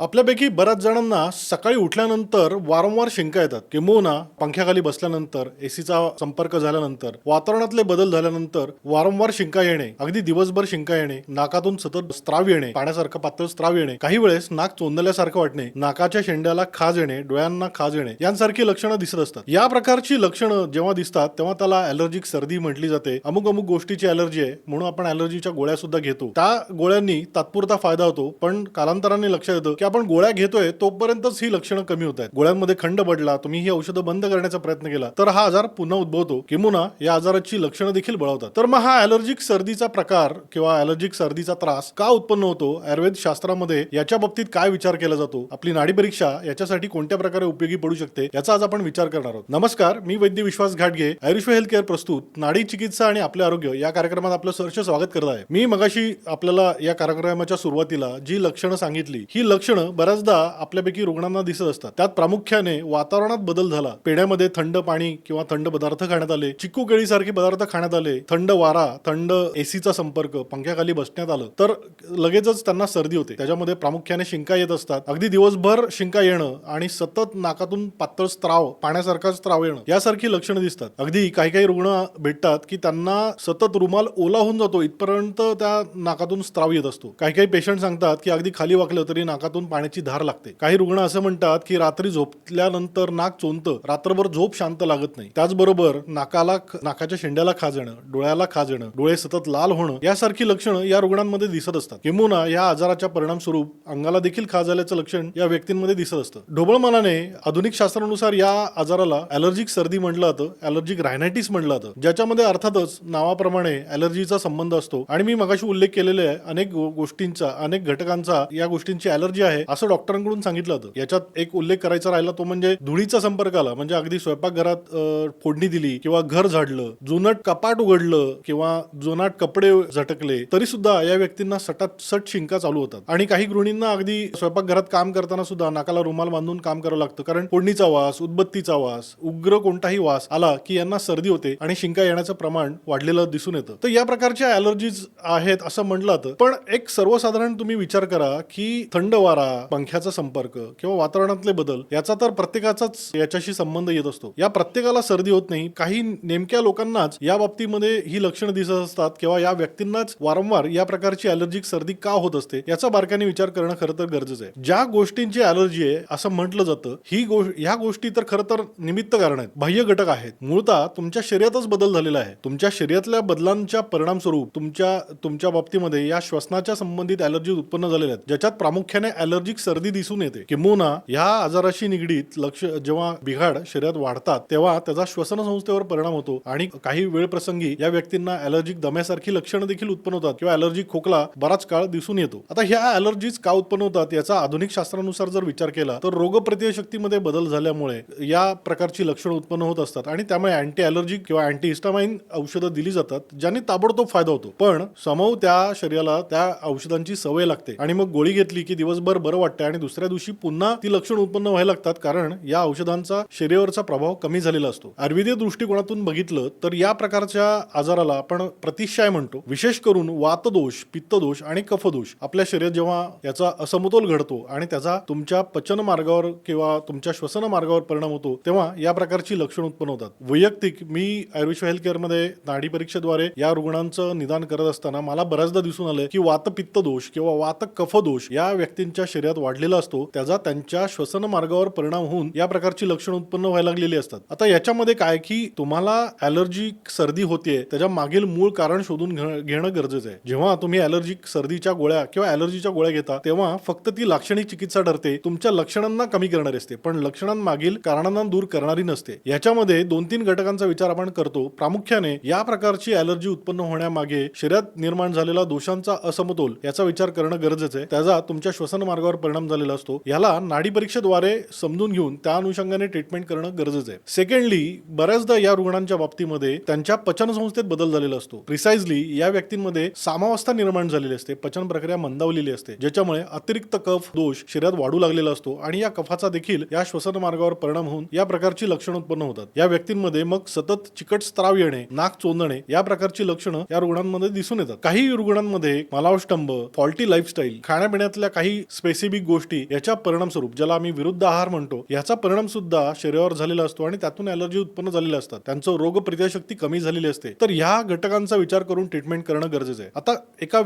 आपल्यापैकी बऱ्याच जणांना सकाळी उठल्यानंतर वारंवार शिंका येतात, किंबहुना पंख्याखाली बसल्यानंतर, एसीचा संपर्क झाल्यानंतर, वातावरणातले बदल झाल्यानंतर वारंवार शिंका येणे, अगदी दिवसभर शिंका येणे, नाकातून सतत स्त्राव येणे, पाण्यासारखं पातळ स्त्राव येणे, काही वेळेस नाक चोंदल्यासारखं वाटणे, नाकाच्या शेंड्याला खाज येणे, डोळ्यांना खाज येणे, यांसारखी लक्षणं दिसत असतात. या प्रकारची लक्षणं जेव्हा दिसतात तेव्हा त्याला ॲलर्जिक सर्दी म्हटली जाते. अमुक अमुक गोष्टीची ॲलर्जी आहे म्हणून आपण ॲलर्जीच्या गोळ्या सुद्धा घेतो. त्या गोळ्यांनी तात्पुरता फायदा होतो, पण कालांतराने लक्षात येतं की आपण गोळ्या घेतोय तोपर्यंतच ही लक्षणं कमी होत आहेत. गोळ्यांमध्ये खंड पडला, तुम्ही ही औषधं बंद करण्याचा प्रयत्न केला तर हा आजार पुन्हा उद्भवतो, किंबहुना या आजाराची लक्षणं देखील बळावतात. तर मग हा ॲलर्जिक सर्दीचा प्रकार किंवा ॲलर्जिक सर्दीचा त्रास का उत्पन्न होतो, आयुर्वेद शास्त्रामध्ये याच्या बाबतीत काय विचार केला जातो, आपली नाडी परीक्षा याच्यासाठी कोणत्या प्रकारे उपयोगी पडू शकते, याचा आज आपण विचार करणार आहोत. नमस्कार, मी वैद्य विश्वास घाटगे, आयुष हेल्थ केअर प्रस्तुत नाडी चिकित्सा आणि आपले आरोग्य या कार्यक्रमात आपलं सहर्ष स्वागत करत आहे. मी मगाशी आपल्याला या कार्यक्रमाच्या सुरुवातीला जी लक्षणं सांगितली, ही लक्षणं बऱ्याचदा आपल्यापैकी रुग्णांना दिसत असतात. त्यात प्रामुख्याने वातावरणात बदल झाला, पेण्यामध्ये थंड पाणी किंवा थंड पदार्थ खाण्यात आले, चिक्कू केळीसारखे पदार्थ खाण्यात आले, थंड वारा, थंड एसीचा संपर्क, पंख्याखाली बसण्यात आलं तर लगेचच त्यांना सर्दी होते. त्याच्यामध्ये प्रामुख्याने शिंका येत असतात. अगदी दिवसभर शिंका येणं आणि सतत नाकातून पातळ स्त्राव, पाण्यासारखा स्त्राव येणं, यासारखी लक्षणं दिसतात. अगदी काही काही रुग्ण भेटतात की त्यांना सतत रुमाल ओला होऊन जातो इथपर्यंत त्या नाकातून स्त्राव येत असतो. काही काही पेशंट सांगतात की अगदी खाली वाकलं तरी नाकातून पाण्याची धार लागते. काही रुग्ण असं म्हणतात की रात्री झोपल्यानंतर नाक चोंदतं, रात्रभर झोप शांत लागत नाही. त्याचबरोबर नाकाच्या शेंड्याला खाज येणं, डोळ्याला खाज येणं, डोळे सतत लाल होणं, यासारखी लक्षणं या रुग्णांमध्ये दिसत असतात. किंबहुना या आजाराच्या परिणाम स्वरूप अंगाला देखील खाज आल्याचं लक्षण या व्यक्तींमध्ये दिसत असतं. ढोबळमानाने आधुनिक शास्त्रानुसार या आजाराला ॲलर्जिक सर्दी म्हटलं जातं, ॲलर्जिक रायनायटिस म्हटलं जातं, ज्याच्यामध्ये अर्थातच नावाप्रमाणे ॲलर्जीचा संबंध असतो. आणि मी मगाशी उल्लेख केलेले अनेक गोष्टींचा, अनेक घटकांचा या गोष्टींची ॲलर्जी आहे असं डॉक्टरांकडून सांगितलं जातं. याच्यात एक उल्लेख करायचा राहिला तो म्हणजे धुळीचा संपर्क आला, म्हणजे अगदी स्वयंपाकघरात फोडणी दिली किंवा घर झाडलं, जुनट कपाट उघडलं किंवा जुनाट कपडे झटकले तरी सुद्धा या व्यक्तींना सट शिंका चालू होतात. आणि काही गृहिणींना अगदी स्वयंपाकघरात काम करताना सुद्धा नाकाला रुमाल बांधून काम करावं लागतं, कारण फोडणीचा वास, उदबत्तीचा वास, उग्र कोणताही वास आला की यांना सर्दी होते आणि शिंका येण्याचं प्रमाण वाढलेलं दिसून येतं. तर या प्रकारच्या ॲलर्जीज आहेत असं म्हटलं जातं. पण एक सर्वसाधारण तुम्ही विचार करा की थंड वारा, पंख्याचा संपर्क किंवा वातावरणातले बदल याचा तर प्रत्येकाचाच याच्याशी संबंध येत असतो. या प्रत्येकाला सर्दी होत नाही. काही नेमक्या लोकांनाच या बाबतीमध्ये ही लक्षणं दिसत असतात किंवा या व्यक्तींनाच वारंवार या प्रकारची ॲलर्जिक सर्दी का होत असते याचा बारकाईने विचार करणं खरं तर गरजेचं आहे. ज्या गोष्टींची ॲलर्जी आहे असं म्हटलं जातं, ह्या गोष्टी तर खरं तर निमित्त कारण आहेत, बाह्य घटक आहेत. मूळतः तुमच्या शरीरातच बदल झालेला आहे. तुमच्या शरीरातल्या बदलांच्या परिणाम स्वरूप तुमच्या बाबतीमध्ये या श्वसनाच्या संबंधित ॲलर्जी उत्पन्न झालेल्या आहेत, ज्याच्यात प्रामुख्याने ॲलर्जिक सर्दी दिसून येते. किंबहुना या आजाराशी निगडीत जेव्हा बिघाड शरीरात वाढतात तेव्हा त्याचा श्वसन संस्थेवर परिणाम होतो आणि काही वेळ प्रसंगी या व्यक्तींना ॲलर्जिक दम्यासारखी लक्षणं देखील उत्पन्न होतात किंवा ॲलर्जिक खोकला बराच काळ दिसून येतो. आता ह्या ॲलर्जीज का उत्पन्न होतात याचा आधुनिक शास्त्रानुसार जर विचार केला तर रोगप्रतिशक्तीमध्ये बदल झाल्यामुळे या प्रकारची लक्षणं उत्पन्न होत असतात आणि त्यामुळे अँटी ॲलर्जिक किंवा अँटी हिस्टामाइन औषधं दिली जातात, ज्यांनी ताबडतोब फायदा होतो. पण समोर त्या शरीराला त्या औषधांची सवय लागते आणि मग गोळी घेतली की दिवसभर बरं वाटतं आणि दुसऱ्या दिवशी पुन्हा ती लक्षणं उत्पन्न व्हायला लागतात, कारण या औषधांचा शरीरावरचा प्रभाव कमी झालेला असतो. आयुर्वेदीय दृष्टिकोनातून बघितलं तर या प्रकारच्या आजाराला आपण प्रतिशाय म्हणतो. विशेष करून वातदोष, पित्तदोष आणि कफदोष आपल्या शरीरात जेव्हा याचा असमतोल घडतो आणि त्याचा तुमच्या पचन मार्गावर किंवा तुमच्या श्वसन मार्गावर परिणाम होतो तेव्हा या प्रकारची लक्षणं उत्पन्न होतात. वैयक्तिक मी आयुष हेल्थ केअर मध्ये नाडी परीक्षेद्वारे या रुग्णांचं निदान करत असताना मला बऱ्याचदा दिसून आलं की वात पित्त दोष किंवा वात कफ दोष या व्यक्तींच्या शरीरात वाढलेला असतो, त्याचा त्यांच्या श्वसन मार्गावर परिणाम होऊन या प्रकारची लक्षणं उत्पन्न व्हायला लागलेली असतात. आता याच्यामध्ये काय की तुम्हाला ॲलर्जिक सर्दी होते त्याच्या मागील मूळ कारण शोधून घेणं गरजेचं आहे. जेव्हा तुम्ही ॲलर्जिक सर्दीच्या गोळ्या किंवा ॲलर्जीच्या गोळ्या घेता तेव्हा फक्त ती लाक्षणिक चिकित्सा ठरते, तुमच्या लक्षणांना कमी करणारी असते, पण लक्षणांमागील कारणांना दूर करणारी नसते. याच्यामध्ये 2-3 घटकांचा विचार आपण करतो. प्रामुख्याने या प्रकारची ॲलर्जी उत्पन्न होण्यामागे शरीरात निर्माण झालेला दोषांचा असमतोल याचा विचार करणं गरजेचं आहे. त्याचा तुमच्या श्वसन मार्गावर परिणाम झालेला असतो. याला नाडी परीक्षेद्वारे समजून घेऊन त्या अनुषंगाने ट्रीटमेंट करणं गरजेचं आहे. सेकंडली, बऱ्याचदा या रुग्णांच्या बाबतीमध्ये त्यांच्या पचन संस्थेत बदल झालेला असतो. प्रिसाइजली या व्यक्तींमध्ये सामावस्था निर्माण झालेली असते, पचन प्रक्रिया मंदावलेली असते, ज्याच्यामुळे अतिरिक्त कफ दोष शरीरात वाढू लागलेला असतो आणि या कफाचा देखील या श्वसन मार्गावर परिणाम होऊन या प्रकारची लक्षणं उत्पन्न होतात. या व्यक्तींमध्ये मग सतत चिकट स्त्राव येणे, नाक चोंदणे या प्रकारची लक्षणं या रुग्णांमध्ये दिसून येतात. काही रुग्णांमध्ये मलावष्टंभ, फॉल्टी लाईफस्टाईल, खाण्यापिण्यातल्या काही स्पेसिफिक गोष्टी याच्या परिणाम स्वरूप, ज्याला आम्ही विरुद्ध आहार म्हणतो, याचा परिणाम सुद्धा शरीरावर झालेला असतो आणि त्यातून ॲलर्जी उत्पन्न झालेल्या असतात, त्यांचं रोगप्रतिकारशक्ती कमी झालेली असते. तर ह्या घटकांचा विचार करून ट्रीटमेंट करणं गरजेचं आहे. आता एका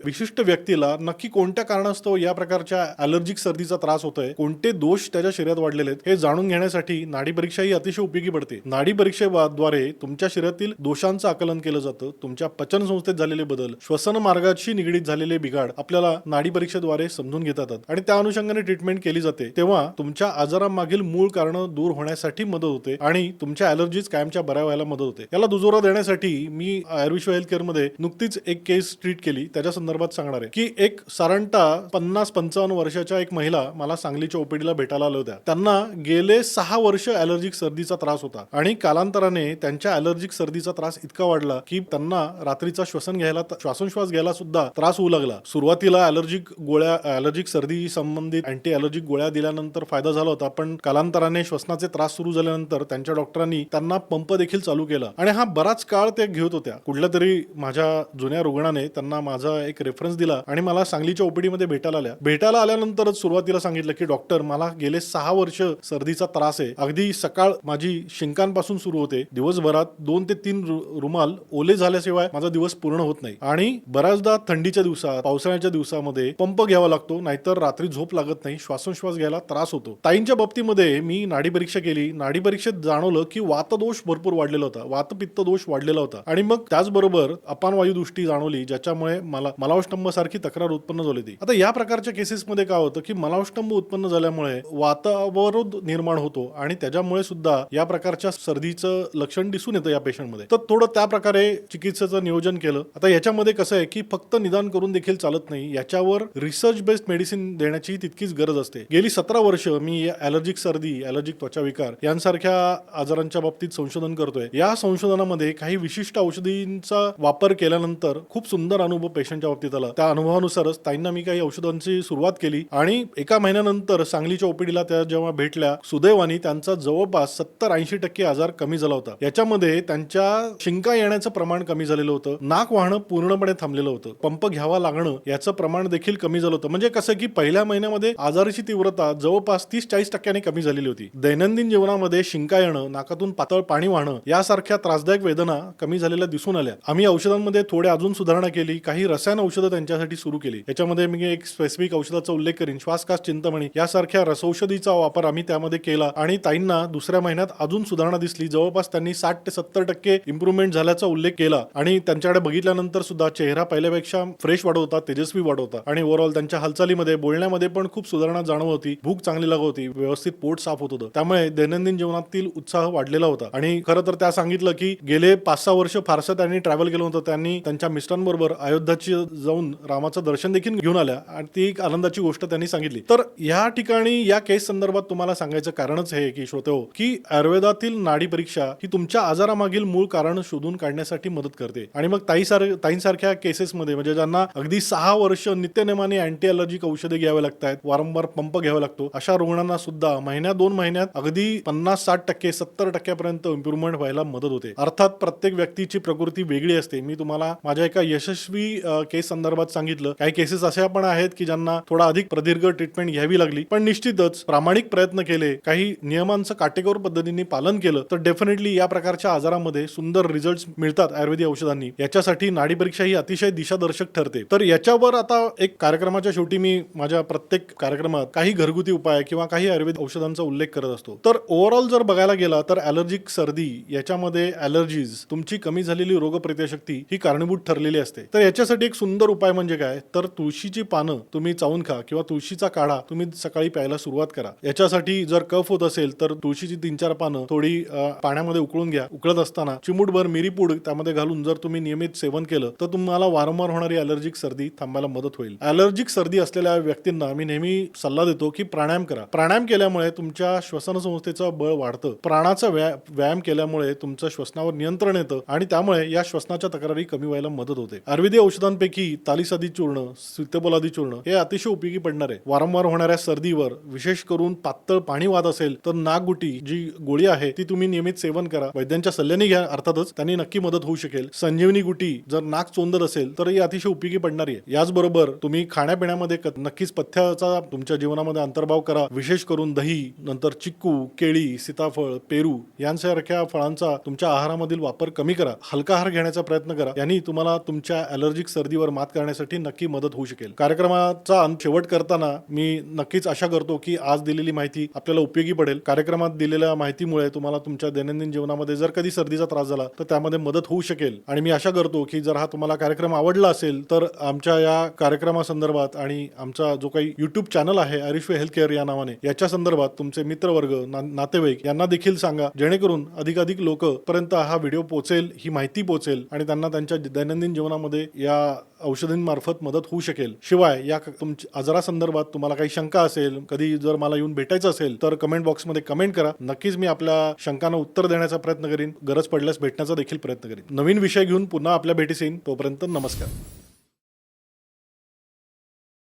विशिष्ट व्यक्तीला नक्की कोणत्या कारणास्तव या प्रकारच्या ॲलर्जिक सर्दीचा त्रास होतोय, कोणते दोष त्याच्या शरीरात वाढलेले आहेत हे जाणून घेण्यासाठी नाडी परीक्षा ही अतिशय उपयोगी पडते. नाडी परीक्षेद्वारे तुमच्या शरीरातील दोषांचं आकलन केलं जातं. तुमच्या पचन संस्थेत झालेले बदल, श्वसन मार्गाशी निगडीत झालेले बिघाड आपल्याला नाडी परीक्षेद्वारे समजून घेता येतात आणि त्या अनुषंगाने ट्रीटमेंट केली जाते. तेव्हा तुमच्या आजारामागील मूळ कारण दूर होण्यासाठी मदत होते आणि तुमच्या ॲलर्जीज कायमच्या बऱ्या व्हायला मदत होते. याला दुजोरा देण्यासाठी मी आयुर्विश्व हेल्थ केअर मध्ये नुकतीच एक केस ट्रीट केली. त्याच्या संदर्भात सांगणार आहे की एक साधारणतः 50-55 वर्षाच्या एक महिला मला सांगलीच्या ओपीडीला भेटायला आल्या होत्या. त्यांना गेले 6 वर्ष ॲलर्जिक सर्दीचा त्रास होता आणि कालांतराने त्यांच्या ॲलर्जिक सर्दीचा त्रास इतका वाढला की त्यांना रात्रीचा श्वासोच्छ्वास घ्यायला सुद्धा त्रास होऊ लागला. सुरुवातीला ॲलर्जिक सर्दी संबंधित अँटी ॲलर्जिक गोळ्या दिल्यानंतर फायदा झाला होता, पण कालांतराने श्वसनाचे त्रास सुरू झाल्यानंतर त्यांच्या डॉक्टरांनी त्यांना पंप देखील चालू केला आणि हा बराच काळ ते घेत होत्या. कुठल्या तरी माझ्या जुन्या रुग्णाने त्यांना माझा एक रेफरन्स दिला आणि मला सांगलीच्या ओपीडी मध्ये भेटायला आल्यानंतरच सुरुवातीला सांगितलं की डॉक्टर, मला गेले 6 वर्ष सर्दीचा त्रास आहे. अगदी सकाळ माझी शिंकांपासून सुरू होते, दिवसभरात 2 ते 3 रुमाल ओले झाल्याशिवाय माझा दिवस पूर्ण होत नाही आणि बऱ्याचदा थंडीच्या दिवसात, पावसाळ्याच्या दिवसामध्ये पंप घ्यावा लागतो, नाहीतर रात्री झोप लागत नाही, श्वासोच्छ्वास घ्यायला त्रास होतो. ताईंच्या बाबतीमध्ये मी नाडी परीक्षा केली. नाडी परीक्षेत जाणवलं की वातदोष भरपूर वाढलेला होता, वातपित्त दोष वाढलेला होता आणि मग त्याचबरोबर अपानवायू दृष्टी जाणवली, ज्याच्यामुळे मलावष्टंभ सारखी तक्रार उत्पन्न झाली होती. आता या प्रकारच्या केसेसमध्ये काय होतं की मलावष्टंभ उत्पन्न झाल्यामुळे वातावरोध निर्माण होतो आणि त्याच्यामुळे सुद्धा या प्रकारच्या सर्दीचं लक्षण दिसून येतं या पेशंटमध्ये. तर थोडं त्या प्रकारे चिकित्सेचं नियोजन केलं. आता याच्यामध्ये कसं आहे की फक्त निदान करून देखील चालत नाही, याच्यावर रिसर्च बेस्ड मेडिसिन देण्याची तितकीच गरज असते. गेली 17 वर्ष मी ॲलर्जिक सर्दी, ॲलर्जिक त्वचा विकार यांसारख्या आजारांच्या बाबतीत संशोधन करतोय. या संशोधनामध्ये काही विशिष्ट औषधींचा वापर केल्यानंतर खूप सुंदर अनुभव पेशंटच्या बाबतीत आला. त्या अनुभवानुसारच ताईंना मी काही औषधांची सुरुवात केली आणि एका महिन्यानंतर सांगलीच्या ओपीडीला त्या जेव्हा भेटल्या, सुदैवाने त्यांचा जवळपास 70-80% आजार कमी झाला होता. याच्यामध्ये त्यांच्या शिंका येण्याचं प्रमाण कमी झालेलं होतं, नाक वाहणं पूर्णपणे थांबलेलं होतं, पंप घ्यावा लागणं याचं प्रमाण देखील कमी झालं होतं. म्हणजे कसं की पहिल्या महिन्यामध्ये आजाराची तीव्रता जवळपास 30-40% कमी झालेली होती. दैनंदिन जीवनामध्ये शिंका येणं, नाकातून पातळ पाणी वाहणं यासारख्या त्रासदायक वेदना कमी झालेल्या दिसून आल्या. आम्ही औषधांमध्ये थोडे अजून सुधारणा केली, काही रसायन औषधं त्यांच्यासाठी सुरू केली. याच्यामध्ये मी एक स्पेसिफिक औषधाचा उल्लेख करीन, श्वासकास चिंतामणी यासारख्या रसौषधीचा वापर आम्ही त्यामध्ये केला आणि ताईंना दुसऱ्या महिन्यात अजून सुधारणा दिसली. जवळपास त्यांनी 60 ते 70% इम्प्रूव्हमेंट झाल्याचा उल्लेख केला आणि त्यांच्याकडे बघितल्यानंतर सुद्धा चेहरा पहिल्यापेक्षा फ्रेश वाढत होता, तेजस्वी वाढत होता आणि ओव्हरऑल त्यांच्या हालचालीमध्ये, बोलण्यामध्ये पण खूप सुधारणा जाणवत होती. भूक चांगली लागत होती, व्यवस्थित पोट साफ होत होतं. त्यामुळे दैनंदिन जीवनातील उत्साह वाढलेला होता. आणि खरं तर त्या सांगितलं की गेले 5-6 वर्ष फारसं त्यांनी ट्रॅव्हल केलं होतं. त्यांनी त्यांच्या मिस्टरांबरोबर अयोध्याची जाऊन रामाचं दर्शन देखील घेऊन आल्या आणि ती एक आनंदाची गोष्ट त्यांनी सांगितली. तर या ठिकाणी या केस संदर्भात तुम्हाला सांगायचं कारणच हे की श्रोतेहो, की आयुर्वेदातील नाडी परीक्षा ही तुमच्या आजारामागील मूळ कारण शोधून काढण्यासाठी मदत करते. आणि मग ताईंसारख्या केसेसमध्ये, म्हणजे ज्यांना अगदी 6 वर्ष नित्यनेमाने अँटी ॲलर्जिक औषधे घ्यावे लागतात, वारंवार पंप घ्यावा लागतो, अशा रुग्णांना सुद्धा महिन्यात 2 महिन्यात अगदी 50-60% 70% इम्प्रूव्हमेंट व्हायला मदत होते. अर्थात प्रत्येक व्यक्तीची प्रकृती वेगळी असते. मी तुम्हाला माझ्या एका यशस्वी केस संदर्भात सांगितलं. काही केसेस अशा पण आहेत की ज्यांना थोडा अधिक प्रदीर्घ ट्रीटमेंट घ्यावी लागली, पण निश्चितच प्रामाणिक प्रयत्न केले, काही नियमांचं काटेकोर पद्धतीने पालन केलं तर डेफिनेटली या प्रकारच्या आजारामध्ये सुंदर रिझल्ट मिळतात आयुर्वेदिक औषधांनी. याच्यासाठी नाडी परीक्षा ही अतिशय दिशादर्शक ठरते. तर याच्यावर आता एक कार्यक्रमाच्या शेवटी मी माझ्या प्रत्येक कार्यक्रमात काही घरगुती उपाय किंवा काही आयुर्वेदिक औषधांचा उल्लेख करत असतो. तर ओव्हरऑल जर बघायला गेला तर ॲलर्जिक सर्दी याच्यामध्ये ॲलर्जीज, तुमची कमी झालेली रोगप्रतिकारशक्ती ही कारणीभूत ठरलेली असते. तर याच्यासाठी एक सुंदर उपाय म्हणजे काय, तर तुळशीची पानं तुम्ही चावून खा किंवा तुळशीचा काढा तुम्ही सकाळी प्यायला सुरुवात करा. याच्यासाठी जर कफ होत असेल तर तुळशीची 3-4 पानं थोडी पाण्यामध्ये उकळून घ्या. उकळत असताना चिमूटभर मिरीपूड त्यामध्ये घालून जर तुम्ही नियमित सेवन केलं तर तुम्हाला वारंवार होणारी ॲलर्जिक सर्दी थांबायला मदत होईल. ॲलर्जिक सर्दी असलेल्या व्यक्तींना मी नेहमी सल्ला देतो की प्राणायाम करा. प्राणायाम केल्यामुळे तुमच्या श्वसन संस्थेचं बळ वाढतं. प्राणाचा व्यायाम केल्यामुळे तुमचं श्वसनावर नियंत्रण येतं आणि त्यामुळे या श्वसनाच्या तक्रारी कमी व्हायला मदत होते. आयुर्वेदिक औषधांपैकी तालीसादी चूर्ण, सीताफळादी चूर्ण हे अतिशय उपयोगी पडणार आहे. वारंवार होणाऱ्या सर्दीवर, विशेष करून पातळ पाणी वाहत असेल तर नागगुटी जी गोळी आहे ती तुम्ही नियमित सेवन करा. वैद्यांच्या सल्ल्याने घ्या, अर्थातच त्यांनी नक्की मदत होऊ शकेल. संजीवनी गुटी जर नाक चोंदत असेल तर ही अतिशय उपयोगी पडणारी आहे. याचबरोबर तुम्ही खाण्यापिण्यामध्ये नक्कीच पथ्याचा तुमच्या जीवनामध्ये अंतर्भाव करा. विशेष करून दही, नंतर चिक्कू, केळी, सीताफळ, पेरू यांसारख्या फळांचा तुमच्या आहारामधील वापर कमी करा. हलका आहार घेण्याचा प्रयत्न करा. यांनी तुम्हाला तुमच्या ॲलर्जिक सर्दीवर मात करण्यासाठी नक्की मदत होऊ शकेल. कार्यक्रमाचा शेवट करताना मी नक्कीच आशा करतो की आज दिलेली माहिती आपल्याला उपयोगी पडेल. कार्यक्रमात दिलेल्या माहितीमुळे तुम्हाला तुमच्या दैनंदिन जीवनामध्ये जर कधी सर्दीचा त्रास झाला तर त्यामध्ये मदत होऊ शकेल. आणि मी आशा करतो की जर हा तुम्हाला कार्यक्रम आवडला असेल तर आमच्या या कार्यक्रमासंदर्भात आणि आमचा जो काही युट्यूब चॅनल आहे आयुष्य हेल्थ केअर या नावाने, याच्या संदर्भात तुमचे मित्रवर्ग, नातेवाईक यांना देखील सांगा, जेणेकरून अधिकाधिक लोक पर्यंत हा व्हिडिओ पोहोचेल, ही माहिती पोहोचेल आणि त्यांना त्यांच्या दैनंदिन जीवनामध्ये या औषधींमार्फत मदत होऊ शकेल. शिवाय या तुमच्या आजारासंदर्भात तुम्हाला काही शंका असेल, कधी जर मला येऊन भेटायचं असेल तर कमेंट बॉक्समध्ये कमेंट करा. नक्कीच मी आपल्या शंकांना उत्तर देण्याचा प्रयत्न करीन. गरज पडल्यास भेटण्याचा देखील प्रयत्न करीन. नवीन विषय घेऊन पुन्हा आपल्या भेटीस येईन. तोपर्यंत नमस्कार.